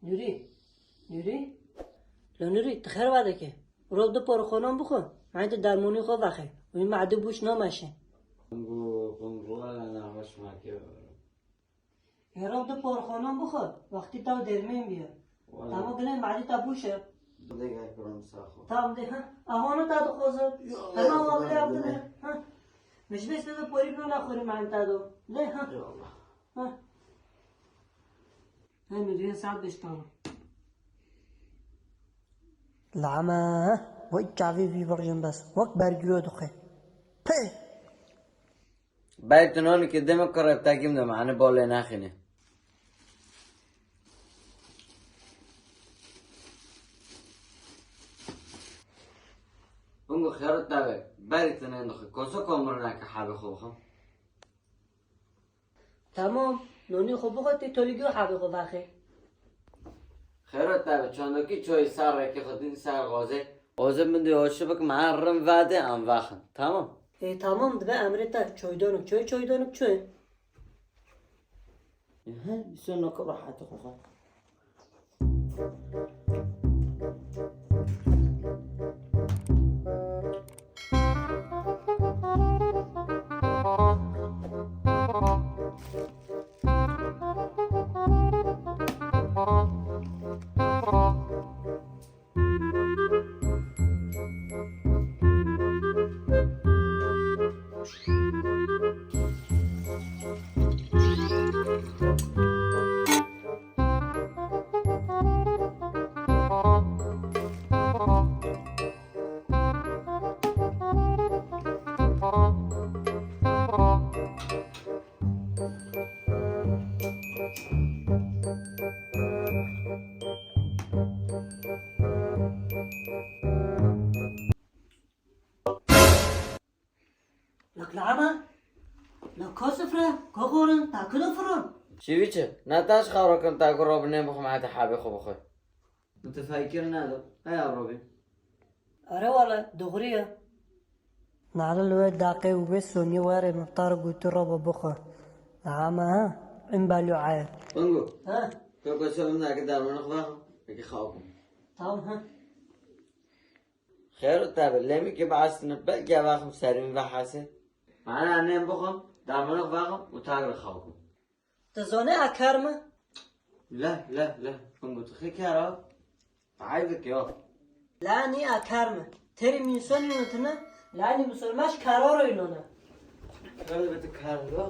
نوری لنوری تخیر واده که رو دو پر خونم بخون من درمونی خو بخه و این معده بوش نماشه قنگو ولا نهاش ماكي رو دو پر خونم بخور وقتی تا درمین بیا تمام گله معده تا بوشه دقيقة كرم ساخو تمام ده اهانو تا دو خوزه تمام آمده عبده ده مش بس ده پوری بنو نخوری من تا دو ده ها هاي مدري ساعات بيشتغل العمى ويتشافي في فرجن بس وقت برجلو دخي بايتنوني كدما قرب تاكيم ده معنا بولي ناخنه بونغو خيرت تابع بايتنا نخي كوسو كومرنا كحابي خوخم تمام نوني خو بخوتي توليجو حابي خو باخي خيرت تابع چاندوكي چوي سار ركي خدين سار غازه من دي هاشبك معرم واده ام واخن تمام tamam da ben emreta çoydonuk çoydonuk çoy. bir sonra rahat خوخم Lak lama. Lak kosefra kokoran takılı fırın. شويتش ناتاش خاوركم تاكل روبن نبخ مع حابي خو بخوي انت فاكرنا هذا هيا روبن Ara valla doğruya. نعلى الواد داقي وبسوني واري مطار قلت ربا بخور عما ها انبالو عاد بونغو ها كوكو شلنا كدار من اخواهم كي خاوكم tamam ha خير تابع لمي كي بعثنا بقى واخم سارين بحاسه معنا انهم بخم دار من اخواهم وتاكل خاوكم تزونه akar mı? لا بونغو تخي كارا عايزك يا Lani akar mı? Terim insan yönetine lani musulmaş karar oynana. هذا بتكارا